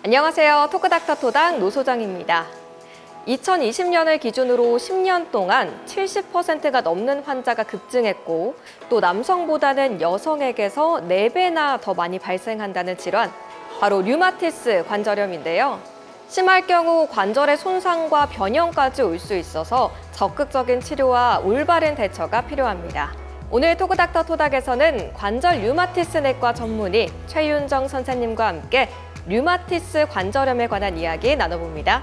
안녕하세요. 토크닥터 토당 노소장입니다. 2020년을 기준으로 10년 동안 70%가 넘는 환자가 급증했고 또 남성보다는 여성에게서 4배나 더 많이 발생한다는 질환, 바로 류마티스 관절염인데요. 심할 경우 관절의 손상과 변형까지 올 수 있어서 적극적인 치료와 올바른 대처가 필요합니다. 오늘 토크닥터 토닥에서는 관절 류마티스 내과 전문의 최윤정 선생님과 함께 류마티스 관절염에 관한 이야기 나눠봅니다.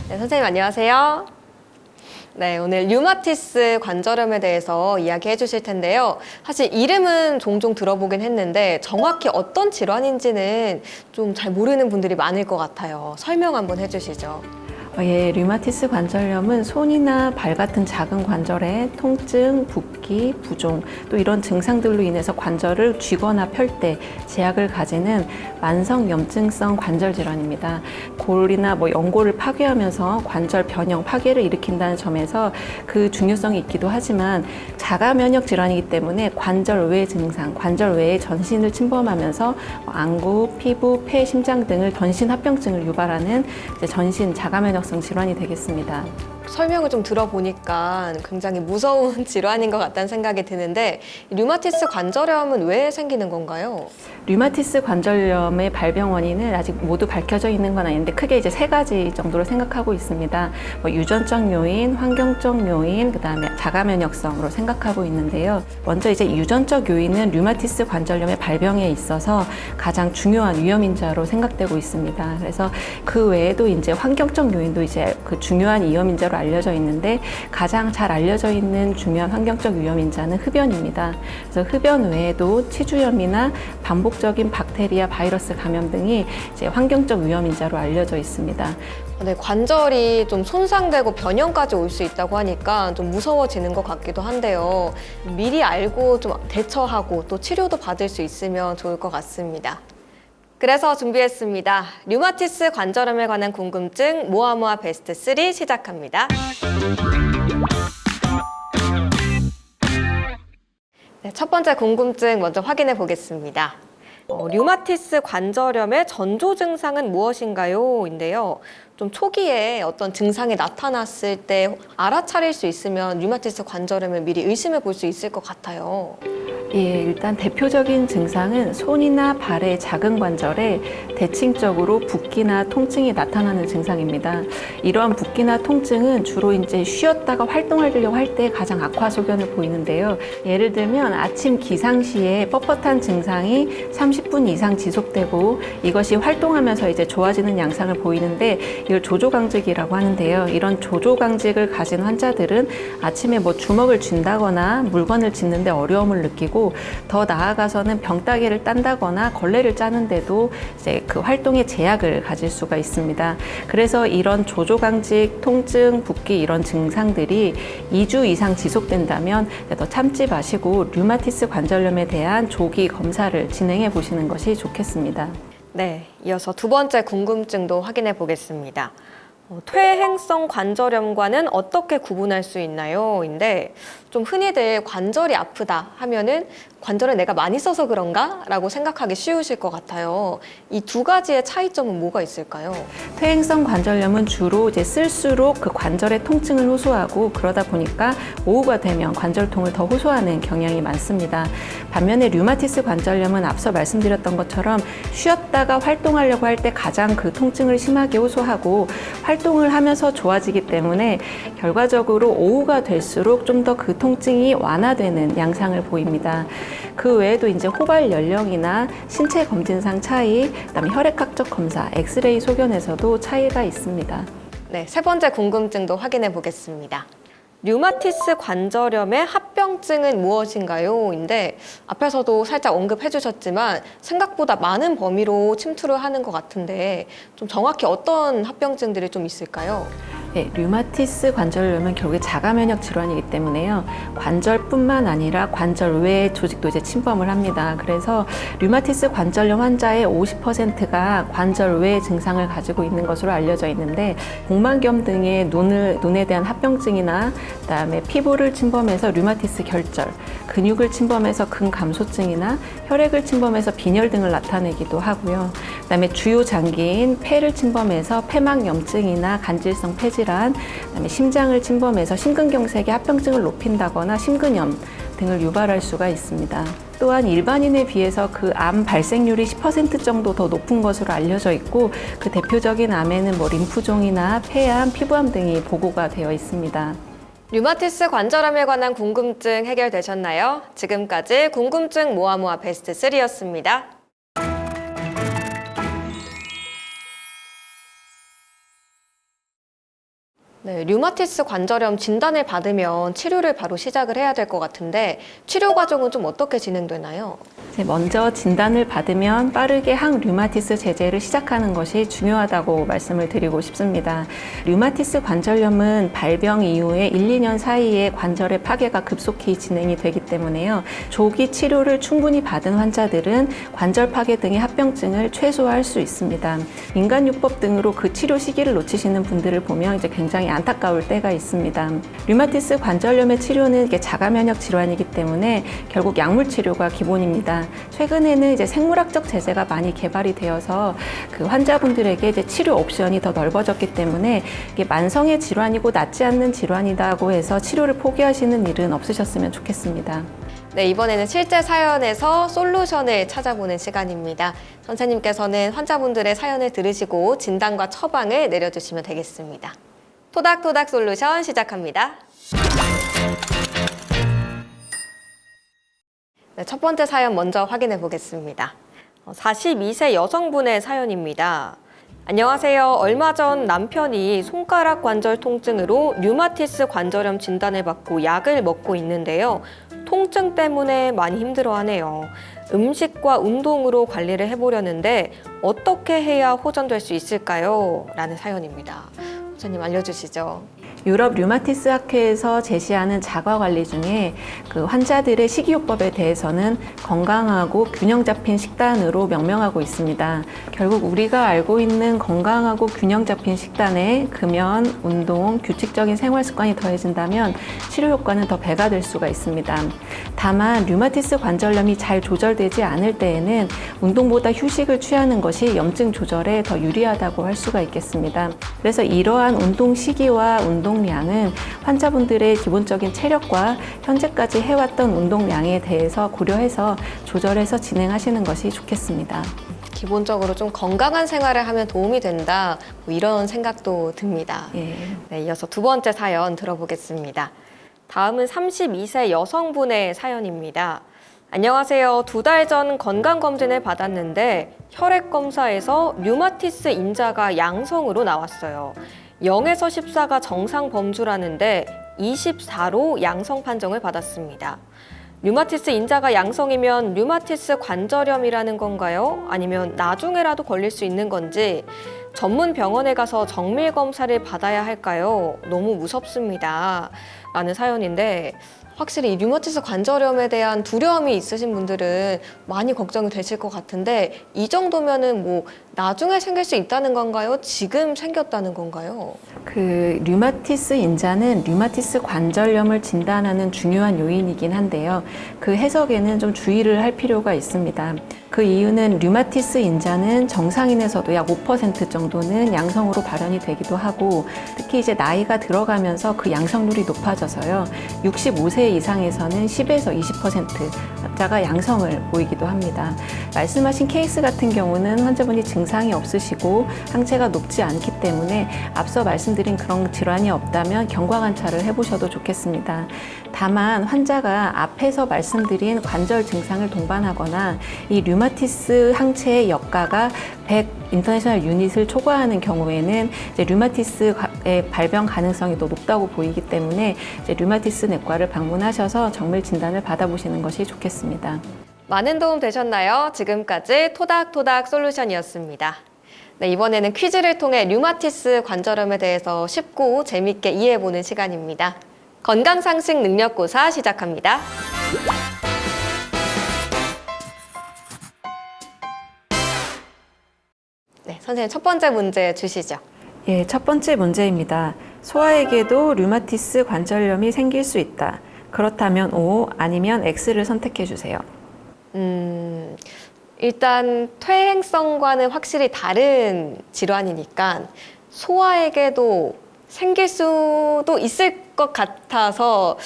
네, 선생님 안녕하세요. 네, 오늘 류마티스 관절염에 대해서 이야기해 주실 텐데요. 사실 이름은 종종 들어보긴 했는데 정확히 어떤 질환인지는 좀 잘 모르는 분들이 많을 것 같아요. 설명 한번 해주시죠. 예, 류마티스 관절염은 손이나 발 같은 작은 관절에 통증, 붓기, 부종, 또 이런 증상들로 인해서 관절을 쥐거나 펼 때 제약을 가지는 만성 염증성 관절 질환입니다. 골이나 연골을 파괴하면서 관절 변형, 파괴를 일으킨다는 점에서 그 중요성이 있기도 하지만 자가 면역 질환이기 때문에 관절 외 증상, 관절 외의 전신을 침범하면서 안구, 피부, 폐, 심장 등을 전신 합병증을 유발하는 전신 자가 면역 질환이 되겠습니다. 설명을 좀 들어보니까 굉장히 무서운 질환인 것 같다는 생각이 드는데 류마티스 관절염은 왜 생기는 건가요? 류마티스 관절염의 발병 원인은 아직 모두 밝혀져 있는 건 아닌데 크게 이제 3가지 정도로 생각하고 있습니다. 유전적 요인, 환경적 요인, 그다음에 자가 면역성으로 생각하고 있는데요. 먼저 이제 유전적 요인은 류마티스 관절염의 발병에 있어서 가장 중요한 위험 인자로 생각되고 있습니다. 그래서 그 외에도 이제 환경적 요인도 이제 그 중요한 위험 인자로 알려져 있는데 가장 잘 알려져 있는 중요한 환경적 위험 인자는 흡연입니다. 그래서 흡연 외에도 치주염이나 반복적인 박테리아, 바이러스 감염 등이 이제 환경적 위험 인자로 알려져 있습니다. 네, 관절이 좀 손상되고 변형까지 올 수 있다고 하니까 좀 무서워지는 것 같기도 한데요. 미리 알고 좀 대처하고 또 치료도 받을 수 있으면 좋을 것 같습니다. 그래서 준비했습니다. 류마티스 관절염에 관한 궁금증 모아모아 베스트 3 시작합니다. 네, 첫 번째 궁금증 먼저 확인해 보겠습니다. 류마티스 관절염의 전조 증상은 무엇인가요? 인데요. 좀 초기에 어떤 증상이 나타났을 때 알아차릴 수 있으면 류마티스 관절염을 미리 의심해 볼 수 있을 것 같아요. 예, 일단 대표적인 증상은 손이나 발의 작은 관절에 대칭적으로 붓기나 통증이 나타나는 증상입니다. 이러한 붓기나 통증은 주로 이제 쉬었다가 활동하려고 할 때 가장 악화 소견을 보이는데요. 예를 들면 아침 기상 시에 뻣뻣한 증상이 30분 이상 지속되고 이것이 활동하면서 이제 좋아지는 양상을 보이는데 이걸 조조강직이라고 하는데요. 이런 조조강직을 가진 환자들은 아침에 주먹을 쥔다거나 물건을 짚는데 어려움을 느끼고 더 나아가서는 병따개를 딴다거나 걸레를 짜는데도 이제 그 활동에 제약을 가질 수가 있습니다. 그래서 이런 조조강직, 통증, 붓기 이런 증상들이 2주 이상 지속된다면 더 참지 마시고 류마티스 관절염에 대한 조기 검사를 진행해 보시는 것이 좋겠습니다. 네, 이어서 두 번째 궁금증도 확인해 보겠습니다. 퇴행성 관절염과는 어떻게 구분할 수 있나요? 인데 좀 흔히들 관절이 아프다 하면은 관절을 내가 많이 써서 그런가? 라고 생각하기 쉬우실 것 같아요. 이 두 가지의 차이점은 뭐가 있을까요? 퇴행성 관절염은 주로 이제 쓸수록 그 관절의 통증을 호소하고 그러다 보니까 오후가 되면 관절통을 더 호소하는 경향이 많습니다. 반면에 류마티스 관절염은 앞서 말씀드렸던 것처럼 쉬었다가 활동하려고 할 때 가장 그 통증을 심하게 호소하고 활동을 하면서 좋아지기 때문에 결과적으로 오후가 될수록 좀 더 그 통증이 완화되는 양상을 보입니다. 그 외에도 이제 호발 연령이나 신체 검진상 차이, 그다음에 혈액학적 검사, 엑스레이 소견에서도 차이가 있습니다. 네, 세 번째 궁금증도 확인해 보겠습니다. 류마티스 관절염의 합병증은 무엇인가요? 인데 앞에서도 살짝 언급해 주셨지만 생각보다 많은 범위로 침투를 하는 것 같은데 좀 정확히 어떤 합병증들이 좀 있을까요? 네, 류마티스 관절염은 결국에 자가 면역 질환이기 때문에요. 관절뿐만 아니라 관절 외의 조직도 이제 침범을 합니다. 그래서 류마티스 관절염 환자의 50%가 관절 외의 증상을 가지고 있는 것으로 알려져 있는데, 복막염 등의 눈에 대한 합병증이나 그다음에 피부를 침범해서 류마티스 결절, 근육을 침범해서 근감소증이나 혈액을 침범해서 빈혈 등을 나타내기도 하고요. 그다음에 주요 장기인 폐를 침범해서 폐막염증이나 간질성 폐질환, 그다음에 심장을 침범해서 심근경색의 합병증을 높인다거나 심근염 등을 유발할 수가 있습니다. 또한 일반인에 비해서 그 암 발생률이 10% 정도 더 높은 것으로 알려져 있고, 그 대표적인 암에는 림프종이나 폐암, 피부암 등이 보고가 되어 있습니다. 류마티스 관절암에 관한 궁금증 해결되셨나요? 지금까지 궁금증 모아모아 베스트 3였습니다. 네, 류마티스 관절염 진단을 받으면 치료를 바로 시작을 해야 될 것 같은데, 치료 과정은 좀 어떻게 진행되나요? 먼저 진단을 받으면 빠르게 항류마티스 제제를 시작하는 것이 중요하다고 말씀을 드리고 싶습니다. 류마티스 관절염은 발병 이후에 1, 2년 사이에 관절의 파괴가 급속히 진행이 되기 때문에요. 조기 치료를 충분히 받은 환자들은 관절 파괴 등의 합병증을 최소화할 수 있습니다. 민간요법 등으로 그 치료 시기를 놓치시는 분들을 보면 이제 굉장히 안타까울 때가 있습니다. 류마티스 관절염의 치료는 이게 자가 면역 질환이기 때문에 결국 약물 치료가 기본입니다. 최근에는 이제 생물학적 제제가 많이 개발이 되어서 그 환자분들에게 이제 치료 옵션이 더 넓어졌기 때문에 이게 만성의 질환이고 낫지 않는 질환이라고 해서 치료를 포기하시는 일은 없으셨으면 좋겠습니다. 네, 이번에는 실제 사연에서 솔루션을 찾아보는 시간입니다. 선생님께서는 환자분들의 사연을 들으시고 진단과 처방을 내려주시면 되겠습니다. 토닥토닥 솔루션 시작합니다. 네, 첫 번째 사연 먼저 확인해 보겠습니다. 42세 여성분의 사연입니다. 안녕하세요. 얼마 전 남편이 손가락 관절 통증으로 류마티스 관절염 진단을 받고 약을 먹고 있는데요. 통증 때문에 많이 힘들어하네요. 음식과 운동으로 관리를 해보려는데 어떻게 해야 호전될 수 있을까요? 라는 사연입니다. 선생님 알려주시죠. 유럽 류마티스 학회에서 제시하는 자가 관리 중에 그 환자들의 식이요법에 대해서는 건강하고 균형 잡힌 식단으로 명명하고 있습니다. 결국 우리가 알고 있는 건강하고 균형 잡힌 식단에 금연, 운동, 규칙적인 생활 습관이 더해진다면 치료 효과는 더 배가 될 수가 있습니다. 다만 류마티스 관절염이 잘 조절되지 않을 때에는 운동보다 휴식을 취하는 것이 염증 조절에 더 유리하다고 할 수가 있겠습니다. 그래서 이러한 운동 시기와 운동량은 환자분들의 기본적인 체력과 현재까지 해왔던 운동량에 대해서 고려해서 조절해서 진행하시는 것이 좋겠습니다. 기본적으로 좀 건강한 생활을 하면 도움이 된다, 뭐 이런 생각도 듭니다. 예. 네, 이어서 두 번째 사연 들어보겠습니다. 다음은 32세 여성분의 사연입니다. 안녕하세요. 2달 전 건강검진을 받았는데 혈액검사에서 류마티스 인자가 양성으로 나왔어요. 0에서 14가 정상 범주라는데 24로 양성 판정을 받았습니다. 류마티스 인자가 양성이면 류마티스 관절염이라는 건가요? 아니면 나중에라도 걸릴 수 있는 건지 전문 병원에 가서 정밀 검사를 받아야 할까요? 너무 무섭습니다. 라는 사연인데, 확실히 이 류마티스 관절염에 대한 두려움이 있으신 분들은 많이 걱정이 되실 것 같은데, 이 정도면은 뭐 나중에 생길 수 있다는 건가요? 지금 생겼다는 건가요? 그 류마티스 인자는 류마티스 관절염을 진단하는 중요한 요인이긴 한데요. 그 해석에는 좀 주의를 할 필요가 있습니다. 그 이유는 류마티스 인자는 정상인에서도 약 5% 정도는 양성으로 발현이 되기도 하고, 특히 이제 나이가 들어가면서 그 양성률이 높아져서요. 65세 이상에서는 10에서 20% 환자가 양성을 보이기도 합니다. 말씀하신 케이스 같은 경우는 환자분이 증상이 없으시고 항체가 높지 않기 때문에 앞서 말씀드린 그런 질환이 없다면 경과 관찰을 해보셔도 좋겠습니다. 다만 환자가 앞에서 말씀드린 관절 증상을 동반하거나 이 류마티스 항체의 역가가 100 인터내셔널 유닛을 초과하는 경우에는 이제 류마티스의 발병 가능성이 더 높다고 보이기 때문에 이제 류마티스 내과를 방문하셔서 정밀 진단을 받아보시는 것이 좋겠습니다. 많은 도움 되셨나요? 지금까지 토닥토닥 솔루션이었습니다. 네, 이번에는 퀴즈를 통해 류마티스 관절염에 대해서 쉽고 재밌게 이해해보는 시간입니다. 건강상식 능력고사 시작합니다. 네, 선생님 첫 번째 문제 주시죠. 예, 첫 번째 문제입니다. 소아에게도 류마티스 관절염이 생길 수 있다. 그렇다면 O 아니면 X를 선택해 주세요. 일단 퇴행성과는 확실히 다른 질환이니까 소아에게도 생길 수도 있을 것 같아서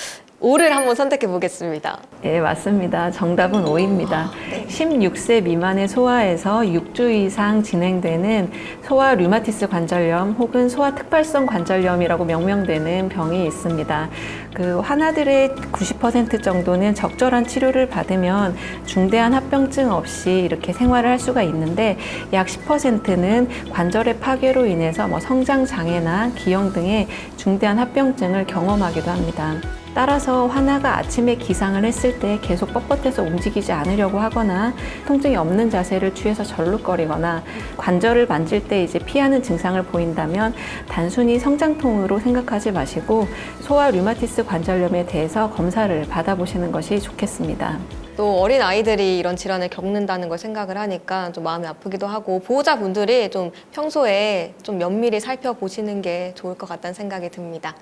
O를 한번 선택해 보겠습니다. 예, 맞습니다. 정답은 O입니다. 16세 미만의 소아에서 6주 이상 진행되는 소아 류마티스 관절염 혹은 소아 특발성 관절염이라고 명명되는 병이 있습니다. 그 환아들의 90% 정도는 적절한 치료를 받으면 중대한 합병증 없이 이렇게 생활을 할 수가 있는데 약 10%는 관절의 파괴로 인해서 성장 장애나 기형 등의 중대한 합병증을 경험하기도 합니다. 따라서 환아가 아침에 기상을 했을 때 계속 뻣뻣해서 움직이지 않으려고 하거나 통증이 없는 자세를 취해서 절룩거리거나 관절을 만질 때 피하는 증상을 보인다면 단순히 성장통으로 생각하지 마시고 소아 류마티스 관절염에 대해서 검사를 받아보시는 것이 좋겠습니다. 또 어린 아이들이 이런 질환을 겪는다는 걸 생각을 하니까 좀 마음이 아프기도 하고 보호자분들이 좀 평소에 좀 면밀히 살펴보시는 게 좋을 것 같다는 생각이 듭니다.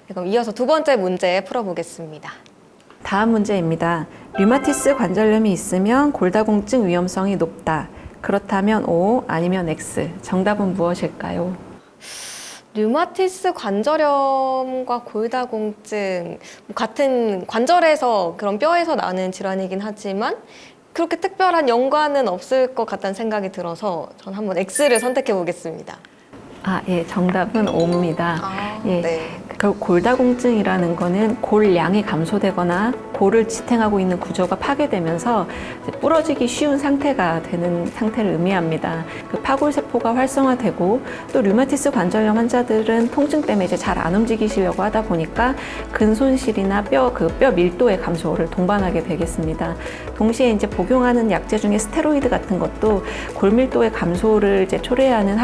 네, 그럼 이어서 두 번째 문제 풀어보겠습니다. 다음 문제입니다. 류마티스 관절염이 있으면 골다공증 위험성이 높다. 그렇다면 O 아니면 X. 정답은 무엇일까요? 류마티스 관절염과 골다공증 같은 관절에서 그런 뼈에서 나는 질환이긴 하지만 그렇게 특별한 연관은 없을 것 같다는 생각이 들어서 전 한번 X를 선택해 보겠습니다. 예, 정답은 O입니다. 예. 네. 골다공증이라는 거는 골량이 감소되거나 골을 지탱하고 있는 구조가 파괴되면서 부러지기 쉬운 상태가 되는 상태를 의미합니다. 그 파골세포가 활성화되고 또 류마티스 관절염 환자들은 통증 때문에 잘 안 움직이시려고 하다 보니까 근손실이나 뼈 밀도의 감소를 동반하게 되겠습니다. 동시에 복용하는 약제 중에 스테로이드 같은 것도 골밀도의 감소를 초래하는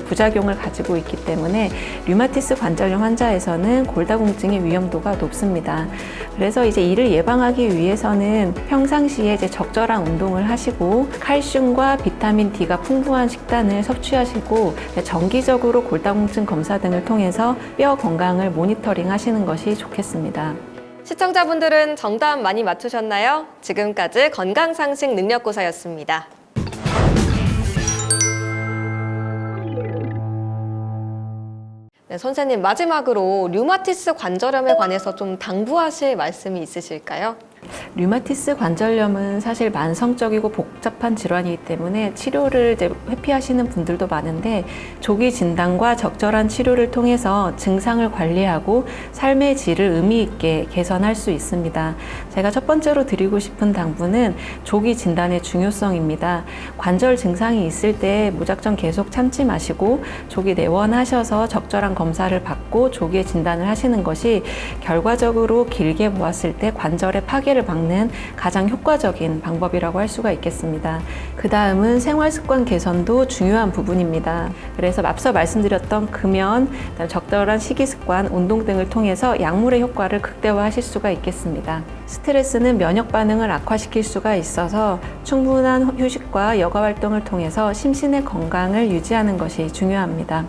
부작용을 가지고 있기 때문에 류마티스 관절염 환자에서는 골다공증의 위험도가 높습니다. 그래서 이를 예방하기 위해서는 평상시에 적절한 운동을 하시고 칼슘과 비타민 D가 풍부한 식단을 섭취하시고 정기적으로 골다공증 검사 등을 통해서 뼈 건강을 모니터링 하시는 것이 좋겠습니다. 시청자분들은 정답 많이 맞추셨나요? 지금까지 건강상식 능력고사였습니다. 네, 선생님 마지막으로 류마티스 관절염에 관해서 좀 당부하실 말씀이 있으실까요? 류마티스 관절염은 사실 만성적이고 복잡한 질환이기 때문에 치료를 회피하시는 분들도 많은데 조기 진단과 적절한 치료를 통해서 증상을 관리하고 삶의 질을 의미 있게 개선할 수 있습니다. 제가 첫 번째로 드리고 싶은 당부는 조기 진단의 중요성입니다. 관절 증상이 있을 때 무작정 계속 참지 마시고 조기 내원하셔서 적절한 검사를 받고 조기에 진단을 하시는 것이 결과적으로 길게 보았을 때 관절의 파괴를 막는 가장 효과적인 방법이라고 할 수가 있겠습니다. 그 다음은 생활습관 개선도 중요한 부분입니다. 그래서 앞서 말씀드렸던 금연, 적절한 식이습관, 운동 등을 통해서 약물의 효과를 극대화하실 수가 있겠습니다. 스트레스는 면역 반응을 악화시킬 수가 있어서 충분한 휴식과 여가 활동을 통해서 심신의 건강을 유지하는 것이 중요합니다.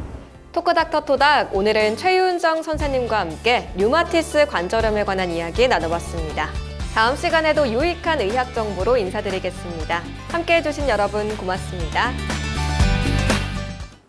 토크닥터 토닥, 오늘은 최윤정 선생님과 함께 류마티스 관절염에 관한 이야기 나눠봤습니다. 다음 시간에도 유익한 의학 정보로 인사드리겠습니다. 함께해 주신 여러분 고맙습니다.